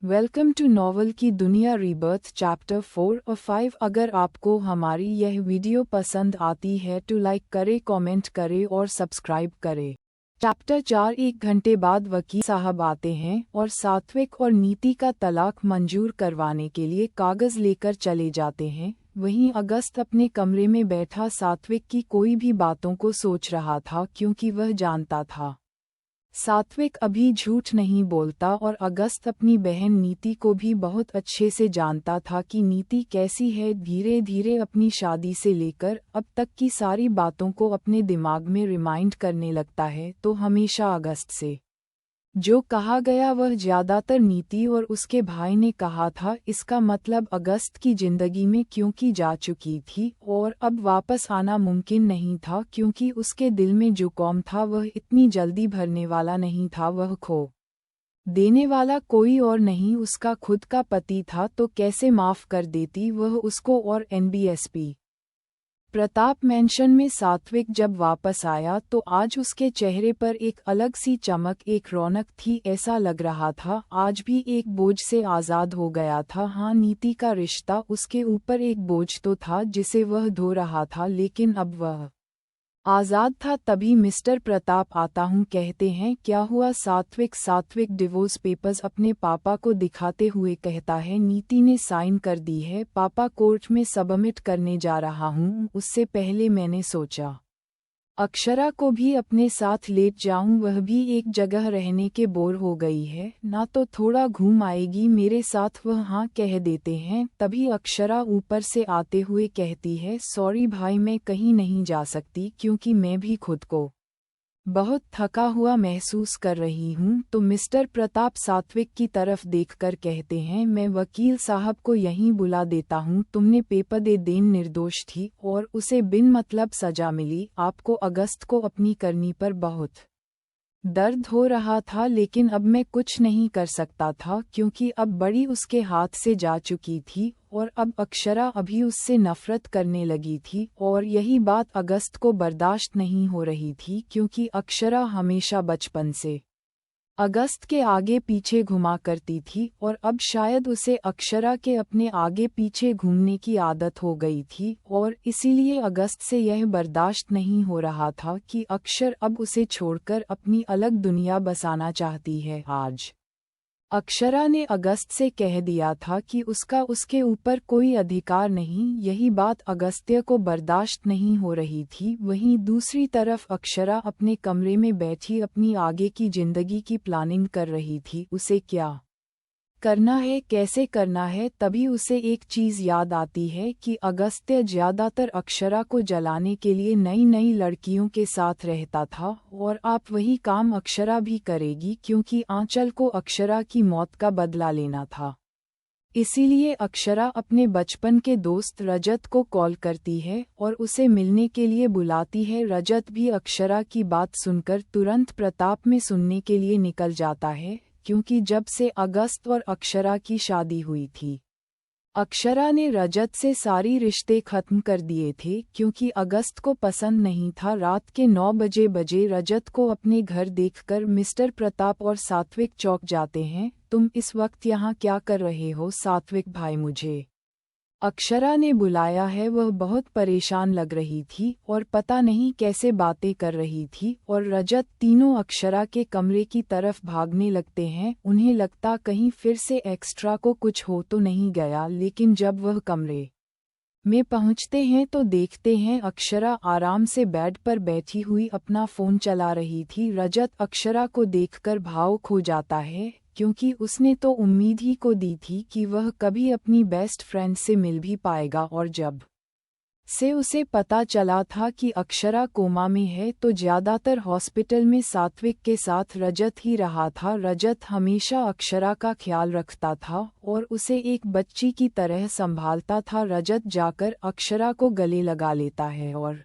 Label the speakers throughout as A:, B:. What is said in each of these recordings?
A: Welcome to novel की दुनिया rebirth chapter 4 और 5। अगर आपको हमारी यह वीडियो पसंद आती है तो लाइक करें, कमेंट करें और सब्सक्राइब करें। चैप्टर 4। 1 घंटे बाद वकील साहब आते हैं और सात्विक और नीति का तलाक मंजूर करवाने के लिए कागज लेकर चले जाते हैं। वहीं अगस्त अपने कमरे में बैठा सात्विक की कोई भी बातों को सोच रहा था, क्योंकि वह जानता था सात्विक अभी झूठ नहीं बोलता और अगस्त अपनी बहन नीति को भी बहुत अच्छे से जानता था कि नीति कैसी है। धीरे धीरे अपनी शादी से लेकर अब तक की सारी बातों को अपने दिमाग में रिमाइंड करने लगता है, तो हमेशा अगस्त से जो कहा गया वह ज्यादातर नीति और उसके भाई ने कहा था। इसका मतलब अगस्त की जिंदगी में क्योंकि जा चुकी थी और अब वापस आना मुमकिन नहीं था, क्योंकि उसके दिल में जो कौम था वह इतनी जल्दी भरने वाला नहीं था। वह खो देने वाला कोई और नहीं उसका खुद का पति था, तो कैसे माफ कर देती वह उसको। और एनबीएसपी प्रताप मैंशन में सात्विक जब वापस आया तो आज उसके चेहरे पर एक अलग सी चमक, एक रौनक थी। ऐसा लग रहा था आज भी एक बोझ से आज़ाद हो गया था। हाँ, नीति का रिश्ता उसके ऊपर एक बोझ तो था जिसे वह ढो रहा था, लेकिन अब वह आज़ाद था। तभी मिस्टर प्रताप आता हूँ, कहते हैं क्या हुआ सात्विक डिवोर्स पेपर्स अपने पापा को दिखाते हुए कहता है, नीति ने साइन कर दी है पापा, कोर्ट में सबमिट करने जा रहा हूँ। उससे पहले मैंने सोचा अक्षरा को भी अपने साथ लेट जाऊं, वह भी एक जगह रहने के बोर हो गई है, ना तो थोड़ा घूम आएगी मेरे साथ। वह हाँ कह देते हैं। तभी अक्षरा ऊपर से आते हुए कहती है, सॉरी भाई मैं कहीं नहीं जा सकती, क्योंकि मैं भी खुद को बहुत थका हुआ महसूस कर रही हूँ। तो मिस्टर प्रताप सात्विक की तरफ देखकर कहते हैं, मैं वकील साहब को यहीं बुला देता हूँ। तुमने पेपर दे देन निर्दोष थी और उसे बिन मतलब सजा मिली। आपको अगस्त को अपनी करनी पर बहुत दर्द हो रहा था, लेकिन अब मैं कुछ नहीं कर सकता था, क्योंकि अब बड़ी उसके हाथ से जा चुकी थी और अब अक्षरा अभी उससे नफरत करने लगी थी। और यही बात अगस्त को बर्दाश्त नहीं हो रही थी, क्योंकि अक्षरा हमेशा बचपन से अगस्त के आगे पीछे घुमा करती थी और अब शायद उसे अक्षरा के अपने आगे पीछे घूमने की आदत हो गई थी, और इसीलिए अगस्त से यह बर्दाश्त नहीं हो रहा था कि अक्षर अब उसे छोड़कर अपनी अलग दुनिया बसाना चाहती है। आज अक्षरा ने अगस्त से कह दिया था कि उसका उसके ऊपर कोई अधिकार नहीं। यही बात अगस्त्य को बर्दाश्त नहीं हो रही थी। वहीं दूसरी तरफ अक्षरा अपने कमरे में बैठी अपनी आगे की जिंदगी की प्लानिंग कर रही थी। उसे क्या करना है, कैसे करना है। तभी उसे एक चीज याद आती है कि अगस्त्य ज्यादातर अक्षरा को जलाने के लिए नई नई लड़कियों के साथ रहता था, और आप वही काम अक्षरा भी करेगी, क्योंकि आंचल को अक्षरा की मौत का बदला लेना था। इसीलिए अक्षरा अपने बचपन के दोस्त रजत को कॉल करती है और उसे मिलने के लिए बुलाती है। रजत भी अक्षरा की बात सुनकर तुरंत प्रताप में सुनने के लिए निकल जाता है, क्योंकि जब से अगस्त और अक्षरा की शादी हुई थी अक्षरा ने रजत से सारी रिश्ते खत्म कर दिए थे, क्योंकि अगस्त को पसंद नहीं था। रात के 9 बजे रजत को अपने घर देखकर मिस्टर प्रताप और सात्विक चौंक जाते हैं। तुम इस वक्त यहाँ क्या कर रहे हो सात्विक भाई, मुझे अक्षरा ने बुलाया है। वह बहुत परेशान लग रही थी और पता नहीं कैसे बातें कर रही थी, और रजत तीनों अक्षरा के कमरे की तरफ भागने लगते हैं। उन्हें लगता कहीं फिर से एक्स्ट्रा को कुछ हो तो नहीं गया, लेकिन जब वह कमरे में पहुंचते हैं तो देखते हैं अक्षरा आराम से बेड पर बैठी हुई अपना फोन चला रही थी। रजत अक्षरा को देखकर भावुक हो जाता है, क्योंकि उसने तो उम्मीद ही को दी थी कि वह कभी अपनी बेस्ट फ्रेंड से मिल भी पाएगा, और जब से उसे पता चला था कि अक्षरा कोमा में है तो ज्यादातर हॉस्पिटल में सात्विक के साथ रजत ही रहा था। रजत हमेशा अक्षरा का ख्याल रखता था और उसे एक बच्ची की तरह संभालता था। रजत जाकर अक्षरा को गले लगा लेता है और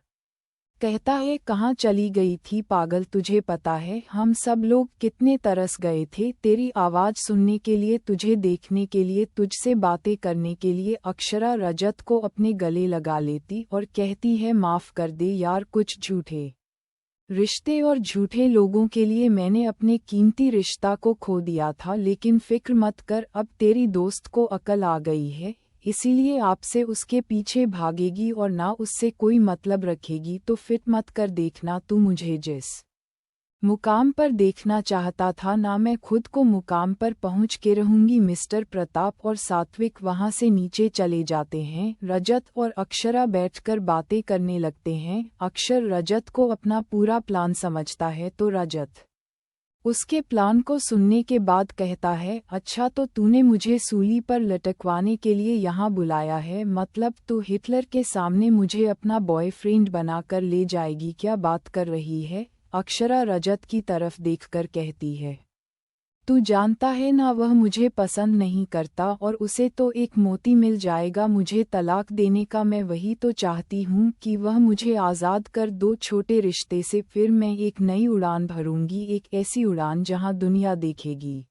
A: कहता है, कहाँ चली गई थी पागल, तुझे पता है हम सब लोग कितने तरस गए थे तेरी आवाज़ सुनने के लिए, तुझे देखने के लिए, तुझसे बातें करने के लिए। अक्षरा रजत को अपने गले लगा लेती और कहती है, माफ़ कर दे यार, कुछ झूठे रिश्ते और झूठे लोगों के लिए मैंने अपने कीमती रिश्ता को खो दिया था, लेकिन फिक्र मत कर, अब तेरी दोस्त को अकल आ गई है, इसीलिए आपसे उसके पीछे भागेगी और ना उससे कोई मतलब रखेगी। तो फिट मत कर देखना, तू मुझे जिस मुकाम पर देखना चाहता था ना मैं खुद को मुकाम पर पहुंच के रहूंगी। मिस्टर प्रताप और सात्विक वहां से नीचे चले जाते हैं। रजत और अक्षरा बैठकर बातें करने लगते हैं। अक्षर रजत को अपना पूरा प्लान समझता है तो रजत उसके प्लान को सुनने के बाद कहता है, अच्छा तो तूने मुझे सूली पर लटकवाने के लिए यहाँ बुलाया है, मतलब तू हिटलर के सामने मुझे अपना बॉयफ्रेंड बनाकर ले जाएगी, क्या बात कर रही है? अक्षरा रजत की तरफ देखकर कहती है, तू जानता है ना वह मुझे पसंद नहीं करता और उसे तो एक मोती मिल जाएगा मुझे तलाक देने का। मैं वही तो चाहती हूँ कि वह मुझे आज़ाद कर दो छोटे रिश्ते से, फिर मैं एक नई उड़ान भरूंगी, एक ऐसी उड़ान जहाँ दुनिया देखेगी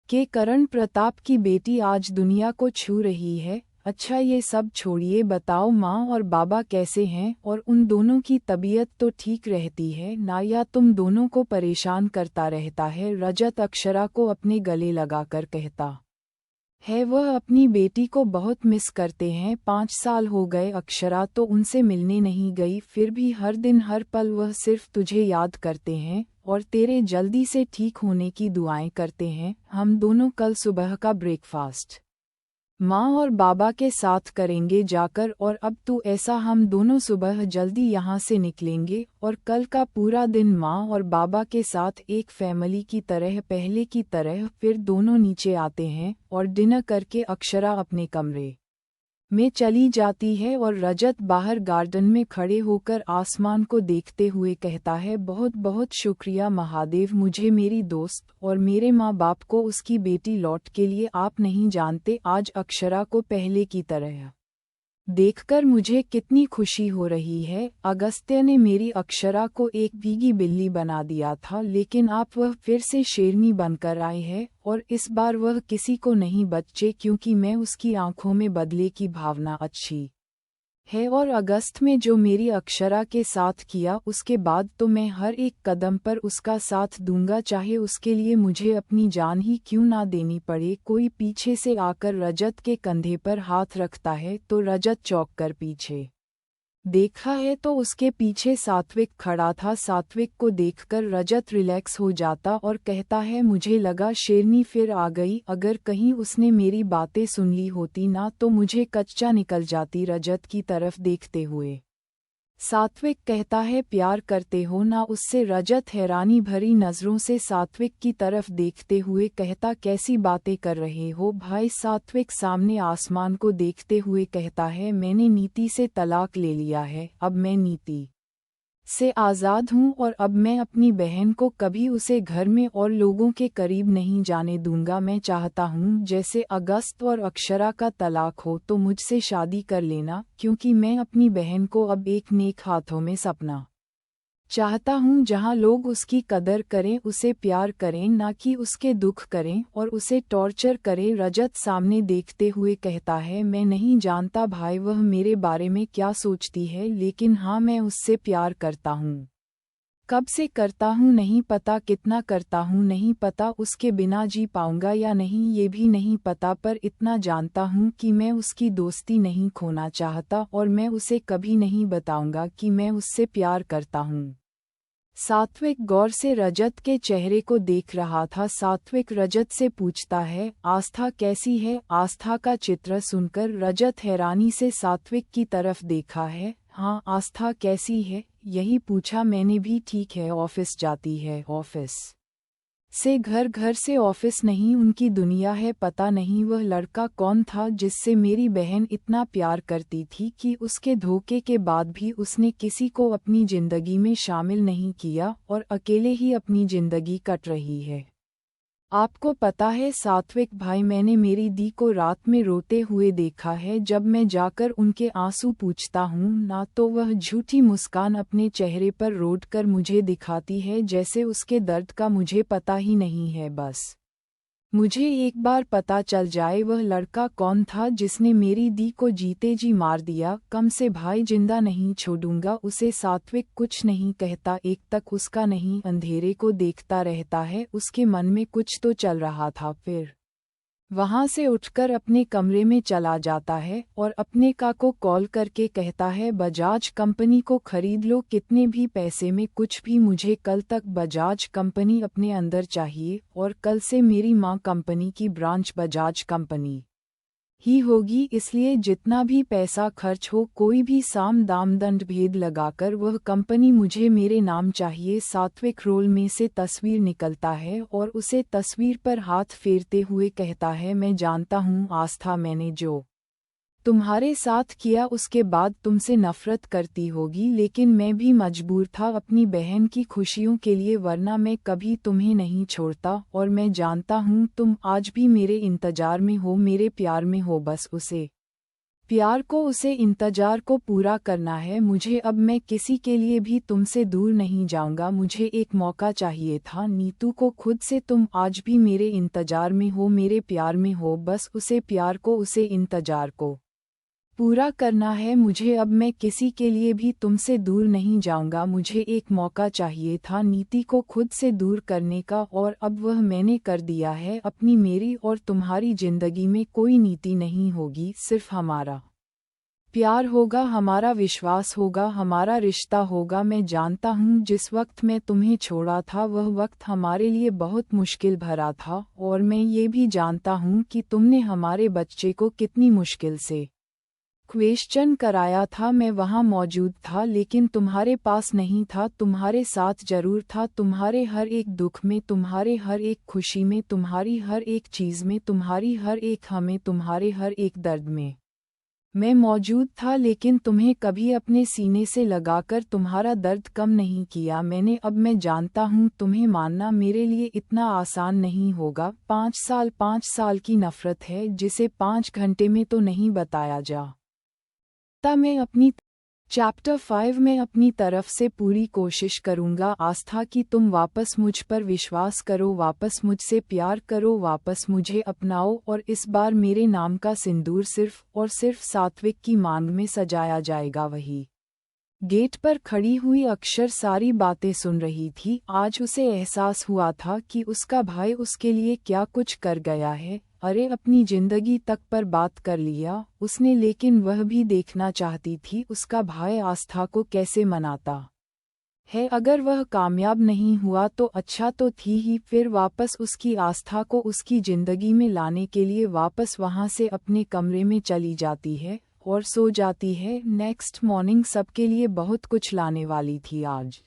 A: कि करण प्रताप की बेटी आज दुनिया को छू रही है। अच्छा ये सब छोड़िए, बताओ माँ और बाबा कैसे हैं और उन दोनों की तबीयत तो ठीक रहती है ना, या तुम दोनों को परेशान करता रहता है? रजत अक्षरा को अपने गले लगाकर कहता है, वह अपनी बेटी को बहुत मिस करते हैं, 5 साल हो गए अक्षरा तो उनसे मिलने नहीं गई, फिर भी हर दिन हर पल वह सिर्फ तुझे याद करते हैं और तेरे जल्दी से ठीक होने की दुआएं करते हैं। हम दोनों कल सुबह का ब्रेकफास्ट माँ और बाबा के साथ करेंगे जाकर, और अब तू ऐसा, हम दोनों सुबह जल्दी यहाँ से निकलेंगे और कल का पूरा दिन माँ और बाबा के साथ एक फैमिली की तरह, पहले की तरह। फिर दोनों नीचे आते हैं और डिनर करके अक्षरा अपने कमरे में चली जाती है और रजत बाहर गार्डन में खड़े होकर आसमान को देखते हुए कहता है, बहुत बहुत शुक्रिया महादेव, मुझे मेरी दोस्त और मेरे माँ बाप को उसकी बेटी लौट के लिए आप नहीं जानते, आज अक्षरा को पहले की तरह देखकर मुझे कितनी खुशी हो रही है। अगस्त्य ने मेरी अक्षरा को एक भीगी बिल्ली बना दिया था, लेकिन आप वह फिर से शेरनी बनकर आए हैं और इस बार वह किसी को नहीं बच्चे, क्योंकि मैं उसकी आंखों में बदले की भावना अच्छी है, और अगस्त में जो मेरी अक्षरा के साथ किया उसके बाद तो मैं हर एक कदम पर उसका साथ दूंगा, चाहे उसके लिए मुझे अपनी जान ही क्यों ना देनी पड़े। कोई पीछे से आकर रजत के कंधे पर हाथ रखता है तो रजत चौंक कर पीछे देखा है तो उसके पीछे सात्विक खड़ा था। सात्विक को देखकर रजत रिलैक्स हो जाता और कहता है, मुझे लगा शेरनी फिर आ गई, अगर कहीं उसने मेरी बातें सुन ली होती ना तो मुझे कच्चा निकल जाती। रजत की तरफ देखते हुए सात्विक कहता है, प्यार करते हो ना उससे? रजत हैरानी भरी नज़रों से सात्विक की तरफ देखते हुए कहता, कैसी बातें कर रहे हो भाई? सात्विक सामने आसमान को देखते हुए कहता है, मैंने नीति से तलाक ले लिया है, अब मैं नीति से आज़ाद हूँ और अब मैं अपनी बहन को कभी उसे घर में और लोगों के करीब नहीं जाने दूंगा। मैं चाहता हूँ जैसे अगस्त और अक्षरा का तलाक हो तो मुझसे शादी कर लेना, क्योंकि मैं अपनी बहन को अब एक नेक हाथों में सपना चाहता हूँ, जहाँ लोग उसकी कदर करें, उसे प्यार करें, ना कि उसके दुख करें और उसे टॉर्चर करें। रजत सामने देखते हुए कहता है, मैं नहीं जानता भाई वह मेरे बारे में क्या सोचती है, लेकिन हाँ मैं उससे प्यार करता हूँ। कब से करता हूँ नहीं पता, कितना करता हूँ नहीं पता, उसके बिना जी पाऊंगा या नहीं ये भी नहीं पता, पर इतना जानता हूँ कि मैं उसकी दोस्ती नहीं खोना चाहता और मैं उसे कभी नहीं बताऊंगा कि मैं उससे प्यार करता हूँ। सात्विक गौर से रजत के चेहरे को देख रहा था। सात्विक रजत से पूछता है, आस्था कैसी है? आस्था का चित्र सुनकर रजत हैरानी से सात्विक की तरफ देखा है। हाँ आस्था कैसी है, यही पूछा मैंने भी, ठीक है, ऑफिस जाती है, ऑफिस से घर, घर से ऑफिस नहीं, उनकी दुनिया है। पता नहीं वह लड़का कौन था जिससे मेरी बहन इतना प्यार करती थी कि उसके धोखे के बाद भी उसने किसी को अपनी जिंदगी में शामिल नहीं किया और अकेले ही अपनी जिंदगी कट रही है। आपको पता है सात्विक भाई, मैंने मेरी दी को रात में रोते हुए देखा है। जब मैं जाकर उनके आंसू पूछता हूँ ना तो वह झूठी मुस्कान अपने चेहरे पर रोड कर मुझे दिखाती है, जैसे उसके दर्द का मुझे पता ही नहीं है। बस मुझे एक बार पता चल जाए वह लड़का कौन था जिसने मेरी दी को जीते जी मार दिया, कम से भाई जिंदा नहीं छोड़ूंगा उसे। सात्विक कुछ नहीं कहता, एक तक उसका नहीं अंधेरे को देखता रहता है। उसके मन में कुछ तो चल रहा था। फिर वहां से उठकर अपने कमरे में चला जाता है और अपने का को कॉल करके कहता है बजाज कंपनी को खरीद लो, कितने भी पैसे में कुछ भी, मुझे कल तक बजाज कंपनी अपने अंदर चाहिए और कल से मेरी मां कंपनी की ब्रांच बजाज कंपनी ही होगी, इसलिए जितना भी पैसा खर्च हो, कोई भी साम दाम दंड भेद लगाकर वह कंपनी मुझे मेरे नाम चाहिए। सात्विक रोल में से तस्वीर निकलता है और उसे तस्वीर पर हाथ फेरते हुए कहता है मैं जानता हूँ आस्था, मैंने जो तुम्हारे साथ किया उसके बाद तुमसे नफरत करती होगी, लेकिन मैं भी मजबूर था अपनी बहन की खुशियों के लिए, वरना मैं कभी तुम्हें नहीं छोड़ता। और मैं जानता हूँ तुम आज भी मेरे इंतजार में हो, मेरे प्यार में हो, बस उसे प्यार को, उसे इंतजार को पूरा करना है मुझे। अब मैं किसी के लिए भी तुमसे दूर नहीं जाऊंगा, मुझे एक मौका चाहिए था नीतू को खुद से। तुम आज भी मेरे इंतजार में हो, मेरे प्यार में हो, बस उसे प्यार को, उसे इंतजार को पूरा करना है मुझे। अब मैं किसी के लिए भी तुमसे दूर नहीं जाऊंगा, मुझे एक मौका चाहिए था नीति को खुद से दूर करने का, और अब वह मैंने कर दिया है। अपनी, मेरी और तुम्हारी जिंदगी में कोई नीति नहीं होगी, सिर्फ हमारा प्यार होगा, हमारा विश्वास होगा, हमारा रिश्ता होगा। मैं जानता हूँ जिस वक्त मैं तुम्हें छोड़ा था वह वक्त हमारे लिए बहुत मुश्किल भरा था, और मैं ये भी जानता हूँ कि तुमने हमारे बच्चे को कितनी मुश्किल से क्वेश्चन कराया था। मैं वहाँ मौजूद था लेकिन तुम्हारे पास नहीं था, तुम्हारे साथ जरूर था, तुम्हारे हर एक दुख में, तुम्हारे हर एक खुशी में, तुम्हारी हर एक चीज़ में, तुम्हारी हर एक हमें, तुम्हारे हर एक दर्द में मैं मौजूद था, लेकिन तुम्हें कभी अपने सीने से लगाकर तुम्हारा दर्द कम नहीं किया मैंने। अब मैं जानता हूँ तुम्हें मानना मेरे लिए इतना आसान नहीं होगा। 5 साल की नफरत है जिसे 5 घंटे में तो नहीं बताया जा मैं अपनी चैप्टर 5 में अपनी तरफ से पूरी कोशिश करूंगा आस्था की तुम वापस मुझ पर विश्वास करो, वापस मुझसे प्यार करो, वापस मुझे अपनाओ, और इस बार मेरे नाम का सिंदूर सिर्फ और सिर्फ सात्विक की मांग में सजाया जाएगा। वही गेट पर खड़ी हुई अक्षर सारी बातें सुन रही थी। आज उसे एहसास हुआ था कि उसका भाई उसके लिए क्या कुछ कर गया है। अरे अपनी जिंदगी तक पर बात कर लिया उसने, लेकिन वह भी देखना चाहती थी उसका भाई आस्था को कैसे मनाता है। अगर वह कामयाब नहीं हुआ तो अच्छा तो थी ही, फिर वापस उसकी आस्था को उसकी जिंदगी में लाने के लिए वापस वहां से अपने कमरे में चली जाती है और सो जाती है। नेक्स्ट मॉर्निंग सबके लिए बहुत कुछ लाने वाली थी आज।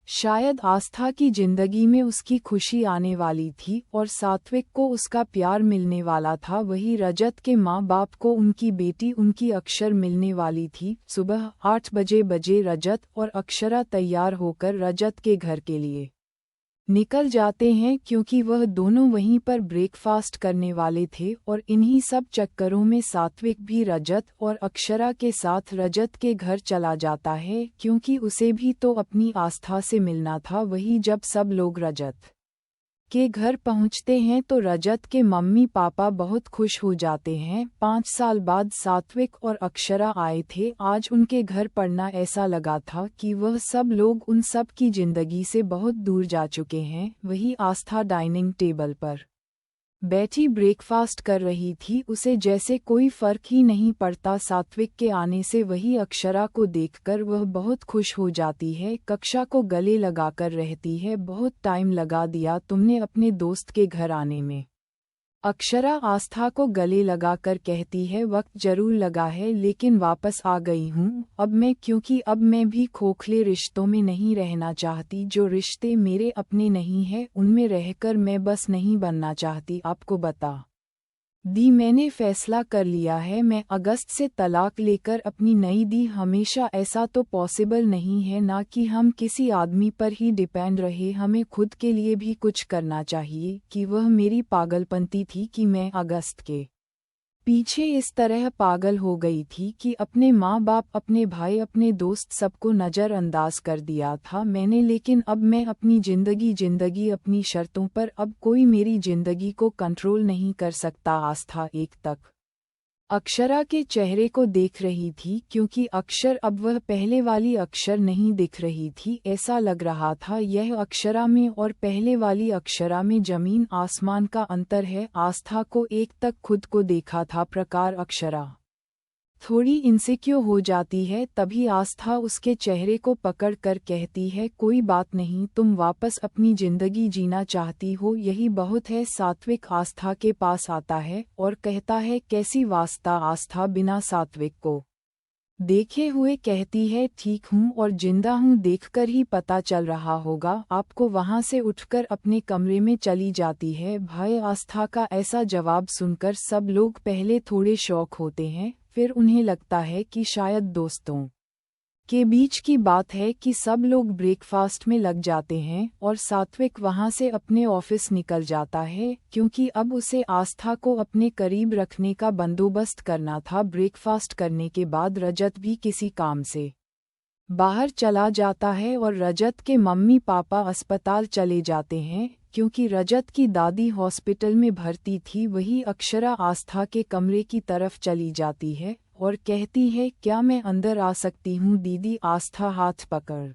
A: शायद आस्था की जिंदगी में उसकी खुशी आने वाली थी और सात्विक को उसका प्यार मिलने वाला था। वही रजत के माँ बाप को उनकी बेटी, उनकी अक्षर मिलने वाली थी। सुबह 8 बजे रजत और अक्षरा तैयार होकर रजत के घर के लिए निकल जाते हैं, क्योंकि वह दोनों वहीं पर ब्रेकफास्ट करने वाले थे। और इन्हीं सब चक्करों में सात्विक भी रजत और अक्षरा के साथ रजत के घर चला जाता है, क्योंकि उसे भी तो अपनी आस्था से मिलना था। वही जब सब लोग रजत के घर पहुंचते हैं तो रजत के मम्मी पापा बहुत खुश हो जाते हैं। 5 साल बाद सात्विक और अक्षरा आए थे आज उनके घर पढ़ना। ऐसा लगा था कि वह सब लोग उन सब की जिंदगी से बहुत दूर जा चुके हैं। वही आस्था डाइनिंग टेबल पर बैठी ब्रेकफास्ट कर रही थी, उसे जैसे कोई फर्क ही नहीं पड़ता सात्विक के आने से। वही अक्षरा को देखकर वह बहुत खुश हो जाती है, कक्षा को गले लगाकर रहती है। बहुत टाइम लगा दिया तुमने अपने दोस्त के घर आने में, अक्षरा आस्था को गले लगाकर कहती है। वक्त जरूर लगा है लेकिन वापस आ गई हूँ अब मैं, क्योंकि अब मैं भी खोखले रिश्तों में नहीं रहना चाहती। जो रिश्ते मेरे अपने नहीं हैं उनमें रहकर मैं बस नहीं बनना चाहती। आपको बता दी मैंने फैसला कर लिया है, मैं अगस्त से तलाक लेकर अपनी नई दी। हमेशा ऐसा तो पॉसिबल नहीं है ना कि हम किसी आदमी पर ही डिपेंड रहे, हमें खुद के लिए भी कुछ करना चाहिए। कि वह मेरी पागलपंती थी कि मैं अगस्त के पीछे इस तरह पागल हो गई थी कि अपने माँ बाप, अपने भाई, अपने दोस्त सबको नज़रअंदाज कर दिया था मैंने। लेकिन अब मैं अपनी जिंदगी अपनी शर्तों पर, अब कोई मेरी जिंदगी को कंट्रोल नहीं कर सकता। आस्था एक तक अक्षरा के चेहरे को देख रही थी, क्योंकि अक्षर अब वह पहले वाली अक्षर नहीं दिख रही थी। ऐसा लग रहा था यह अक्षरा में और पहले वाली अक्षरा में जमीन आसमान का अंतर है। आस्था को एक तक खुद को देखा था प्रकार अक्षरा थोड़ी इनसिक्योर हो जाती है, तभी आस्था उसके चेहरे को पकड़ कर कहती है, कोई बात नहीं, तुम वापस अपनी जिंदगी जीना चाहती हो, यही बहुत है। सात्विक आस्था के पास आता है और कहता है, कैसी वास्ता। आस्था बिना सात्विक को देखे हुए कहती है, ठीक हूँ और जिंदा हूँ, देखकर ही पता चल रहा होगा आपको। वहाँ से उठकर अपने कमरे में चली जाती है। भाई, आस्था का ऐसा जवाब सुनकर सब लोग पहले थोड़े शौक होते हैं, फिर उन्हें लगता है कि शायद दोस्तों के बीच की बात है कि सब लोग ब्रेकफास्ट में लग जाते हैं और सात्विक वहाँ से अपने ऑफिस निकल जाता है, क्योंकि अब उसे आस्था को अपने करीब रखने का बंदोबस्त करना था। ब्रेकफास्ट करने के बाद रजत भी किसी काम से बाहर चला जाता है और रजत के मम्मी पापा अस्पताल चले जाते हैं, क्योंकि रजत की दादी हॉस्पिटल में भर्ती थी। वही अक्षरा आस्था के कमरे की तरफ चली जाती है और कहती है, क्या मैं अंदर आ सकती हूँ दीदी। आस्था हाथ पकड़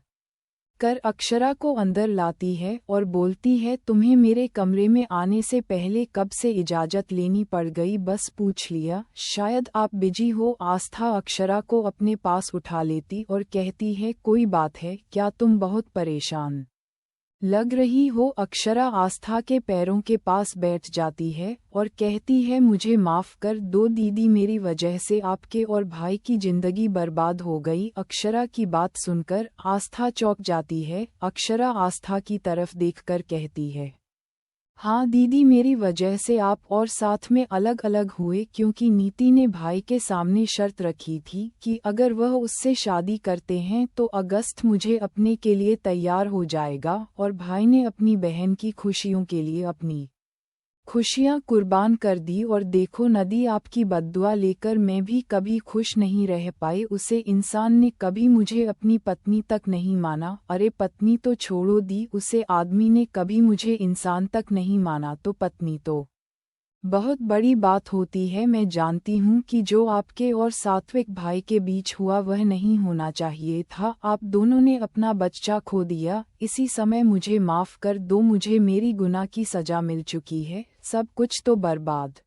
A: कर अक्षरा को अंदर लाती है और बोलती है, तुम्हें मेरे कमरे में आने से पहले कब से इजाज़त लेनी पड़ गई, बस पूछ लिया, शायद आप बिजी हो। आस्था अक्षरा को अपने पास उठा लेती और कहती है, कोई बात है क्या, तुम बहुत परेशान लग रही हो। अक्षरा आस्था के पैरों के पास बैठ जाती है और कहती है, मुझे माफ़ कर दो दीदी, मेरी वजह से आपके और भाई की जिंदगी बर्बाद हो गई। अक्षरा की बात सुनकर आस्था चौंक जाती है। अक्षरा आस्था की तरफ देखकर कहती है, हाँ दीदी, मेरी वजह से आप और साथ में अलग अलग हुए, क्योंकि नीति ने भाई के सामने शर्त रखी थी कि अगर वह उससे शादी करते हैं तो अगस्त मुझे अपने के लिए तैयार हो जाएगा, और भाई ने अपनी बहन की खुशियों के लिए अपनी खुशियाँ कुर्बान कर दी। और देखो नदी, आपकी बद्दुआ लेकर मैं भी कभी खुश नहीं रह पाई। उसे इंसान ने कभी मुझे अपनी पत्नी तक नहीं माना, अरे पत्नी तो छोड़ो दी, उसे आदमी ने कभी मुझे इंसान तक नहीं माना, तो पत्नी तो बहुत बड़ी बात होती है। मैं जानती हूँ कि जो आपके और सात्विक भाई के बीच हुआ वह नहीं होना चाहिए था। आप दोनों ने अपना बच्चा खो दिया। इसी समय मुझे माफ़ कर दो, मुझे मेरी गुनाह की सज़ा मिल चुकी है, सब कुछ तो बर्बाद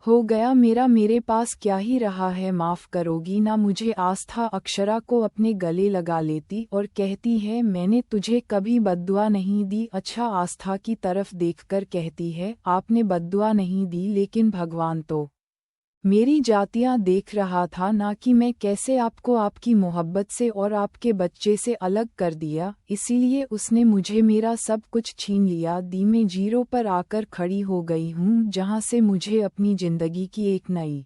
A: हो गया मेरा, मेरे पास क्या ही रहा है, माफ़ करोगी ना मुझे। आस्था अक्षरा को अपने गले लगा लेती और कहती है, मैंने तुझे कभी बद्दुआ नहीं दी। अच्छा, आस्था की तरफ देखकर कहती है, आपने बद्दुआ नहीं दी, लेकिन भगवान तो मेरी जातियाँ देख रहा था ना, कि मैं कैसे आपको आपकी मोहब्बत से और आपके बच्चे से अलग कर दिया, इसीलिए उसने मुझे मेरा सब कुछ छीन लिया। दी मैं जीरो पर आकर खड़ी हो गई हूँ, जहाँ से मुझे अपनी जिंदगी की एक नई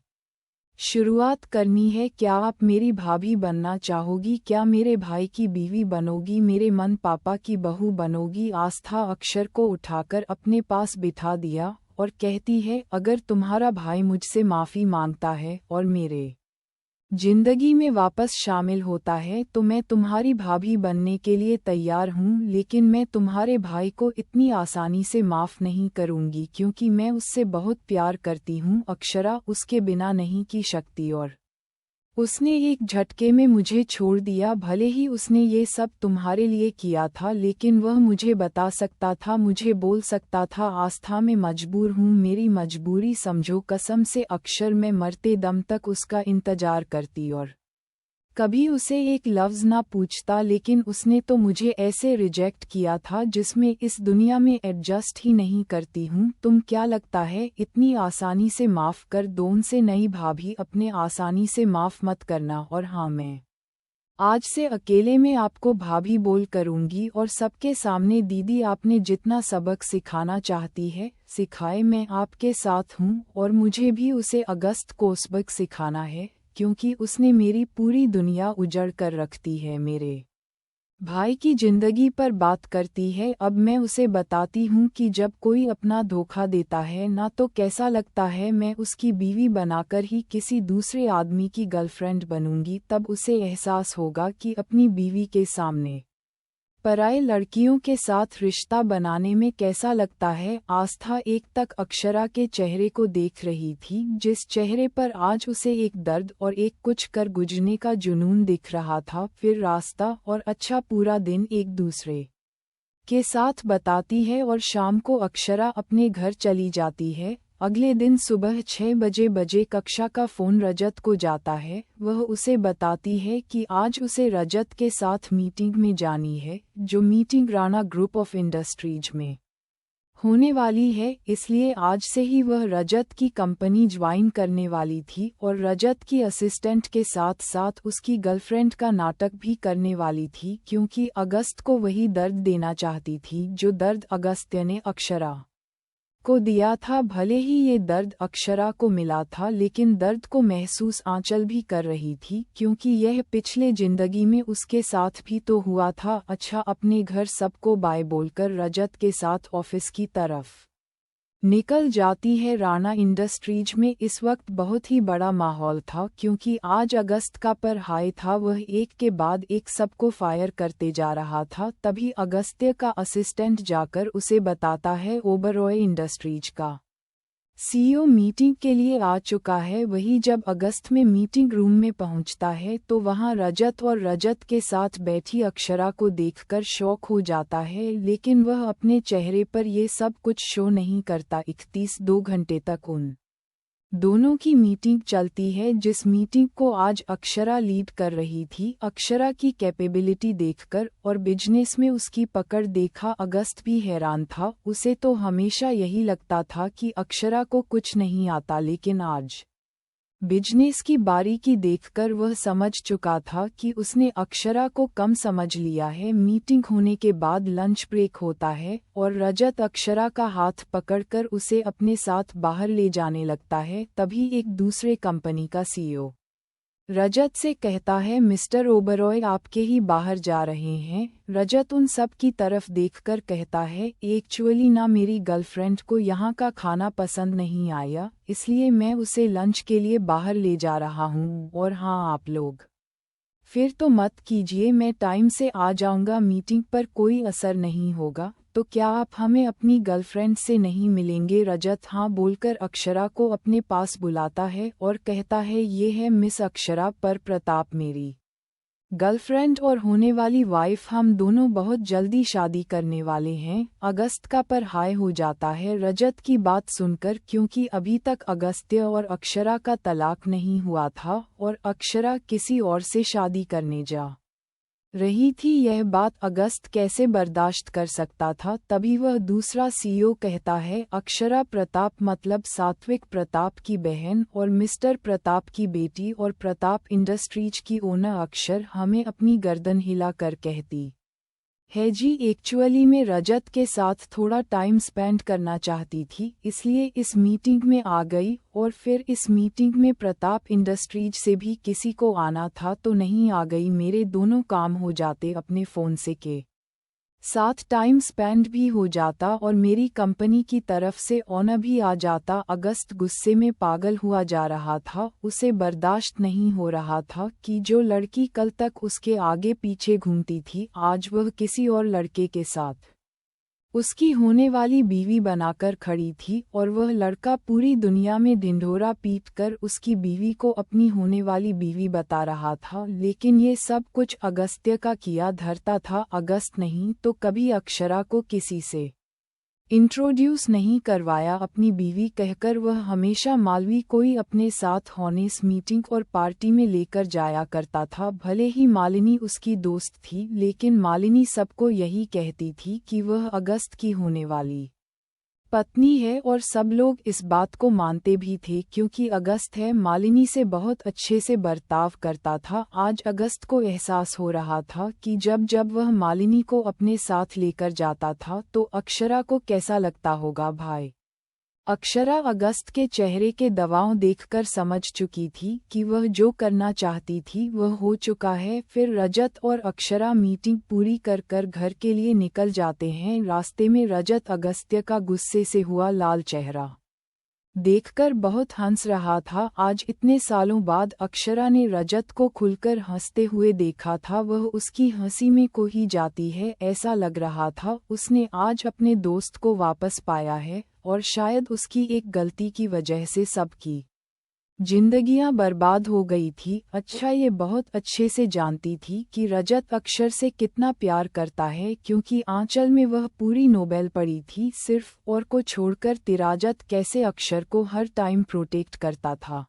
A: शुरुआत करनी है। क्या आप मेरी भाभी बनना चाहोगी? क्या मेरे भाई की बीवी बनोगी? मेरे मन पापा की बहू बनोगी? आस्था अक्षर को उठाकर अपने पास बिठा दिया और कहती है, अगर तुम्हारा भाई मुझसे माफ़ी मांगता है और मेरे जिंदगी में वापस शामिल होता है तो मैं तुम्हारी भाभी बनने के लिए तैयार हूँ, लेकिन मैं तुम्हारे भाई को इतनी आसानी से माफ़ नहीं करूँगी, क्योंकि मैं उससे बहुत प्यार करती हूँ। अक्षरा उसके बिना नहीं की सकती और उसने एक झटके में मुझे छोड़ दिया। भले ही उसने ये सब तुम्हारे लिए किया था, लेकिन वह मुझे बता सकता था, मुझे बोल सकता था। आस्था, मैं मजबूर हूँ, मेरी मजबूरी समझो, कसम से अक्षर, मैं मरते दम तक उसका इंतजार करती और कभी उसे एक लफ्ज़ ना पूछता, लेकिन उसने तो मुझे ऐसे रिजेक्ट किया था जिसमें इस दुनिया में एडजस्ट ही नहीं करती हूँ। तुम क्या लगता है इतनी आसानी से माफ़ कर दो? उनसे नई भाभी, अपने आसानी से माफ़ मत करना। और हाँ, मैं आज से अकेले में आपको भाभी बोल करूँगी और सबके सामने। दीदी, आपने जितना सबक सिखाना चाहती है सिखाए, मैं आपके साथ हूँ, और मुझे भी उसे अगस्त को सबक सिखाना है, क्योंकि उसने मेरी पूरी दुनिया उजड़ कर रख दी है। मेरे भाई की जिंदगी पर बात करती है। अब मैं उसे बताती हूँ कि जब कोई अपना धोखा देता है ना तो कैसा लगता है। मैं उसकी बीवी बनाकर ही किसी दूसरे आदमी की गर्लफ्रेंड बनूंगी, तब उसे एहसास होगा कि अपनी बीवी के सामने पराये लड़कियों के साथ रिश्ता बनाने में कैसा लगता है। आस्था एक तक अक्षरा के चेहरे को देख रही थी, जिस चेहरे पर आज उसे एक दर्द और एक कुछ कर गुजरने का जुनून दिख रहा था। फिर रास्ता और अच्छा पूरा दिन एक दूसरे के साथ बताती है और शाम को अक्षरा अपने घर चली जाती है। अगले दिन सुबह 6 बजे कक्षा का फ़ोन रजत को जाता है। वह उसे बताती है कि आज उसे रजत के साथ मीटिंग में जानी है, जो meeting Rana group of industries में होने वाली है। इसलिए आज से ही वह रजत की कंपनी ज्वाइन करने वाली थी और रजत की असिस्टेंट के साथ साथ उसकी गर्लफ्रेंड का नाटक भी करने वाली थी, क्योंकि अगस्त को वही दर्द देना चाहती थी जो दर्द अगस्त्य ने अक्षरा को दिया था। भले ही ये दर्द अक्षरा को मिला था, लेकिन दर्द को महसूस आंचल भी कर रही थी, क्योंकि यह पिछले जिंदगी में उसके साथ भी तो हुआ था। अच्छा, अपने घर सबको बाय बोलकर रजत के साथ ऑफिस की तरफ निकल जाती है। राणा इंडस्ट्रीज में इस वक्त बहुत ही बड़ा माहौल था, क्योंकि आज अगस्त का पर हाय था। वह एक के बाद एक सबको फायर करते जा रहा था। तभी अगस्त्य का असिस्टेंट जाकर उसे बताता है ओबरॉय इंडस्ट्रीज का सीईओ मीटिंग के लिए आ चुका है। वही जब अगस्त में मीटिंग रूम में पहुंचता है तो वहां रजत और रजत के साथ बैठी अक्षरा को देखकर शॉक हो जाता है, लेकिन वह अपने चेहरे पर ये सब कुछ शो नहीं करता। 2 घंटे तक उन दोनों की मीटिंग चलती है, जिस मीटिंग को आज अक्षरा लीड कर रही थी। अक्षरा की कैपेबिलिटी देखकर और बिजनेस में उसकी पकड़ देखा अगस्त भी हैरान था। उसे तो हमेशा यही लगता था कि अक्षरा को कुछ नहीं आता, लेकिन आज बिजनेस की बारीकी देखकर वह समझ चुका था कि उसने अक्षरा को कम समझ लिया है। मीटिंग होने के बाद लंच ब्रेक होता है और रजत अक्षरा का हाथ पकड़कर उसे अपने साथ बाहर ले जाने लगता है। तभी एक दूसरे कंपनी का सीईओ रजत से कहता है, मिस्टर ओबरॉय आपके ही बाहर जा रहे हैं। रजत उन सब की तरफ देखकर कहता है, एक्चुअली ना मेरी गर्लफ्रेंड को यहाँ का खाना पसंद नहीं आया, इसलिए मैं उसे लंच के लिए बाहर ले जा रहा हूँ। और हाँ, आप लोग फिर तो मत कीजिए, मैं टाइम से आ जाऊंगा, मीटिंग पर कोई असर नहीं होगा। तो क्या आप हमें अपनी गर्लफ्रेंड से नहीं मिलेंगे? रजत हाँ बोलकर अक्षरा को अपने पास बुलाता है और कहता है, ये है मिस अक्षरा पर प्रताप, मेरी गर्लफ्रेंड और होने वाली वाइफ। हम दोनों बहुत जल्दी शादी करने वाले हैं। अगस्त का पर हाय हो जाता है रजत की बात सुनकर, क्योंकि अभी तक अगस्त्य और अक्षरा का तलाक नहीं हुआ था और अक्षरा किसी और से शादी करने जा रही थी। यह बात अगस्त कैसे बर्दाश्त कर सकता था। तभी वह दूसरा सीईओ कहता है, अक्षरा प्रताप मतलब सात्विक प्रताप की बहन और मिस्टर प्रताप की बेटी, और प्रताप इंडस्ट्रीज की ओनर अक्षर हमें अपनी गर्दन हिलाकर कहती है जी, एक्चुअली में रजत के साथ थोड़ा टाइम स्पेंड करना चाहती थी, इसलिए इस मीटिंग में आ गई। और फिर इस मीटिंग में प्रताप इंडस्ट्रीज से भी किसी को आना था तो नहीं आ गई। मेरे दोनों काम हो जाते, अपने फ़ोन से के साथ टाइम स्पेंड भी हो जाता और मेरी कंपनी की तरफ से ऑनर भी आ जाता। अगस्त गुस्से में पागल हुआ जा रहा था। उसे बर्दाश्त नहीं हो रहा था कि जो लड़की कल तक उसके आगे पीछे घूमती थी, आज वह किसी और लड़के के साथ उसकी होने वाली बीवी बनाकर खड़ी थी, और वह लड़का पूरी दुनिया में ढिंढोरा पीटकर उसकी बीवी को अपनी होने वाली बीवी बता रहा था। लेकिन ये सब कुछ अगस्त्य का किया धरता था। अगस्त नहीं तो कभी अक्षरा को किसी से इंट्रोड्यूस नहीं करवाया अपनी बीवी कहकर वह हमेशा मालवी कोई अपने साथ होनेस मीटिंग और पार्टी में लेकर जाया करता था। भले ही मालिनी उसकी दोस्त थी, लेकिन मालिनी सबको यही कहती थी कि वह अगस्त की होने वाली पत्नी है, और सब लोग इस बात को मानते भी थे, क्योंकि अगस्त है मालिनी से बहुत अच्छे से बर्ताव करता था। आज अगस्त को एहसास हो रहा था कि जब जब वह मालिनी को अपने साथ लेकर जाता था तो अक्षरा को कैसा लगता होगा। भाई अक्षरा अगस्त के चेहरे के दबाव देखकर समझ चुकी थी कि वह जो करना चाहती थी वह हो चुका है। फिर रजत और अक्षरा मीटिंग पूरी कर घर के लिए निकल जाते हैं। रास्ते में रजत अगस्त्य का गुस्से से हुआ लाल चेहरा देखकर बहुत हंस रहा था। आज इतने सालों बाद अक्षरा ने रजत को खुलकर हंसते हुए देखा था। वह उसकी हंसी में खो ही जाती है, ऐसा लग रहा था उसने आज अपने दोस्त को वापस पाया है और शायद उसकी एक गलती की वजह से सबकी जिंदगियां बर्बाद हो गई थी। अच्छा, ये बहुत अच्छे से जानती थी कि रजत अक्षर से कितना प्यार करता है, क्योंकि आंचल में वह पूरी नोबेल पढ़ी थी सिर्फ और को छोड़कर तिराजत कैसे अक्षर को हर टाइम प्रोटेक्ट करता था।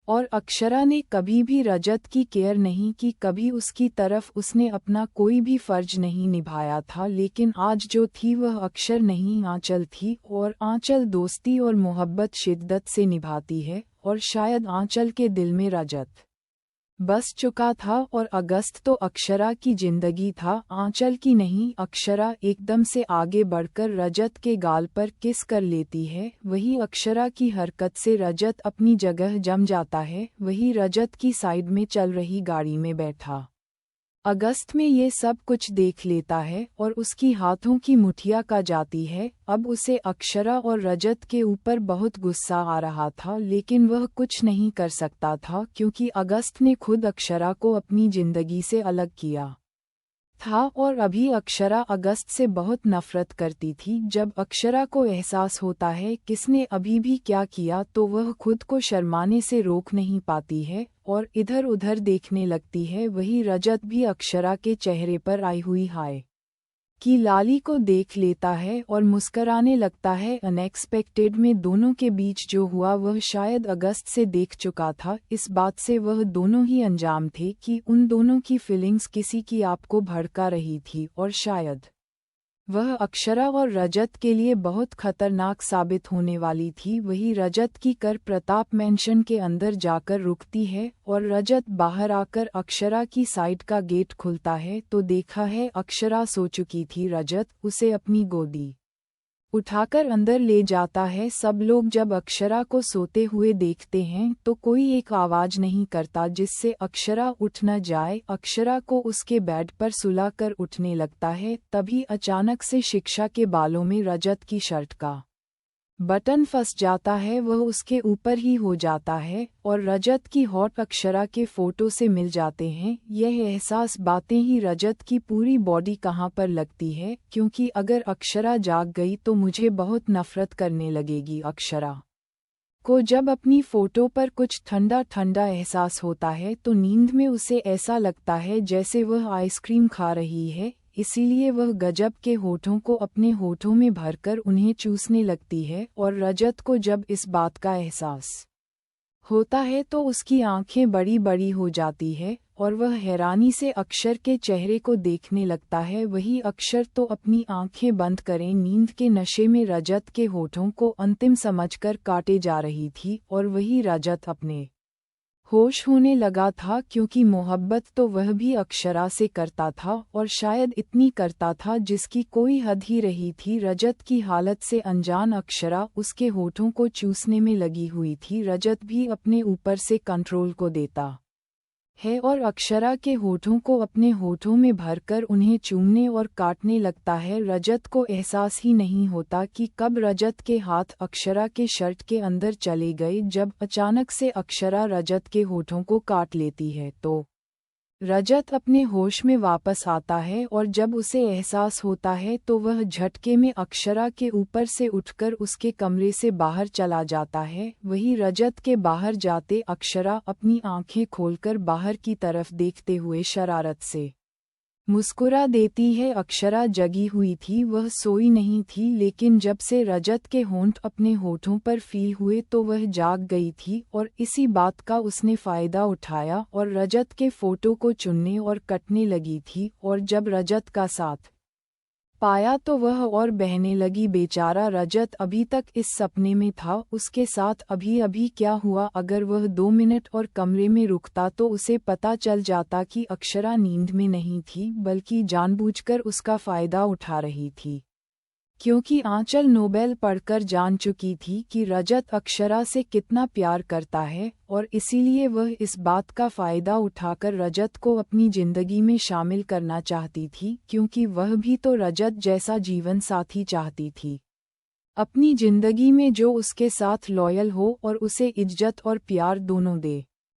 A: और अक्षरा ने कभी भी रजत की केयर नहीं की, कभी उसकी तरफ उसने अपना कोई भी फर्ज नहीं निभाया था। लेकिन आज जो थी वह अक्षर नहीं आंचल थी, और आंचल दोस्ती और मोहब्बत शिद्दत से निभाती है, और शायद आंचल के दिल में रजत बस चुका था और अगस्त तो अक्षरा की जिंदगी था, आंचल की नहीं। अक्षरा एकदम से आगे बढ़कर रजत के गाल पर किस कर लेती है। वही अक्षरा की हरकत से रजत अपनी जगह जम जाता है। वही रजत की साइड में चल रही गाड़ी में बैठा अगस्त में ये सब कुछ देख लेता है और उसकी हाथों की मुठिया का जाती है। अब उसे अक्षरा और रजत के ऊपर बहुत गुस्सा आ रहा था, लेकिन वह कुछ नहीं कर सकता था क्योंकि अगस्त ने खुद अक्षरा को अपनी जिंदगी से अलग किया था। और अभी अक्षरा अगस्त से बहुत नफरत करती थी। जब अक्षरा को एहसास होता है किसने अभी भी क्या किया, तो वह खुद को शर्माने से रोक नहीं पाती है और इधर उधर देखने लगती है। वही रजत भी अक्षरा के चेहरे पर आई हुई हाय की लाली को देख लेता है और मुस्कराने लगता है। अनएक्सपेक्टेड में दोनों के बीच जो हुआ वह शायद अगस्त से देख चुका था। इस बात से वह दोनों ही अनजान थे कि उन दोनों की फीलिंग्स किसी की आपको भड़का रही थी, और शायद वह अक्षरा और रजत के लिए बहुत खतरनाक साबित होने वाली थी। वही रजत की कर प्रताप मेंशन के अंदर जाकर रुकती है और रजत बाहर आकर अक्षरा की साइड का गेट खुलता है तो देखा है अक्षरा सो चुकी थी। रजत उसे अपनी गोदी उठाकर अंदर ले जाता है। सब लोग जब अक्षरा को सोते हुए देखते हैं तो कोई एक आवाज नहीं करता जिससे अक्षरा उठ न जाए। अक्षरा को उसके बेड पर सुलाकर उठने लगता है, तभी अचानक से शिक्षा के बालों में रजत की शर्ट का बटन फंस जाता है। वह उसके ऊपर ही हो जाता है और रजत की हॉट अक्षरा के फोटो से मिल जाते हैं। यह एहसास बातें ही रजत की पूरी बॉडी कहाँ पर लगती है, क्योंकि अगर अक्षरा जाग गई तो मुझे बहुत नफरत करने लगेगी। अक्षरा को जब अपनी फोटो पर कुछ ठंडा ठंडा एहसास होता है तो नींद में उसे ऐसा लगता है जैसे वह आइसक्रीम खा रही है, इसीलिए वह गजब के होठों को अपने होठों में भरकर उन्हें चूसने लगती है। और रजत को जब इस बात का एहसास होता है तो उसकी आंखें बड़ी बड़ी हो जाती है और वह हैरानी से अक्षर के चेहरे को देखने लगता है। वही अक्षर तो अपनी आंखें बंद करें नींद के नशे में रजत के होठों को अंतिम समझकर काटे जा रही थी, और वही रजत अपने होश होने लगा था, क्योंकि मोहब्बत तो वह भी अक्षरा से करता था और शायद इतनी करता था जिसकी कोई हद ही रही थी। रजत की हालत से अनजान अक्षरा उसके होठों को चूसने में लगी हुई थी। रजत भी अपने ऊपर से कंट्रोल को देता है और अक्षरा के होठों को अपने होठों में भरकर उन्हें चूमने और काटने लगता है। रजत को एहसास ही नहीं होता कि कब रजत के हाथ अक्षरा के शर्ट के अंदर चले गए। जब अचानक से अक्षरा रजत के होठों को काट लेती है तो रजत अपने होश में वापस आता है और जब उसे एहसास होता है तो वह झटके में अक्षरा के ऊपर से उठकर उसके कमरे से बाहर चला जाता है। वही रजत के बाहर जाते अक्षरा अपनी आंखें खोलकर बाहर की तरफ देखते हुए शरारत से मुस्कुरा देती है। अक्षरा जगी हुई थी, वह सोई नहीं थी, लेकिन जब से रजत के होंठ अपने होठों पर फील हुए तो वह जाग गई थी और इसी बात का उसने फ़ायदा उठाया और रजत के फोटो को चुनने और कटने लगी थी। और जब रजत का साथ पाया तो वह और बहने लगी। बेचारा रजत अभी तक इस सपने में था, उसके साथ अभी अभी क्या हुआ। अगर वह 2 मिनट और कमरे में रुकता तो उसे पता चल जाता कि अक्षरा नींद में नहीं थी बल्कि जानबूझकर उसका फ़ायदा उठा रही थी। क्योंकि आंचल नोबेल पढ़कर जान चुकी थी कि रजत अक्षरा से कितना प्यार करता है और इसीलिए वह इस बात का फ़ायदा उठाकर रजत को अपनी ज़िंदगी में शामिल करना चाहती थी, क्योंकि वह भी तो रजत जैसा जीवन साथी चाहती थी। अपनी ज़िंदगी में जो उसके साथ लॉयल हो और उसे इज्जत और प्यार दोनों दे।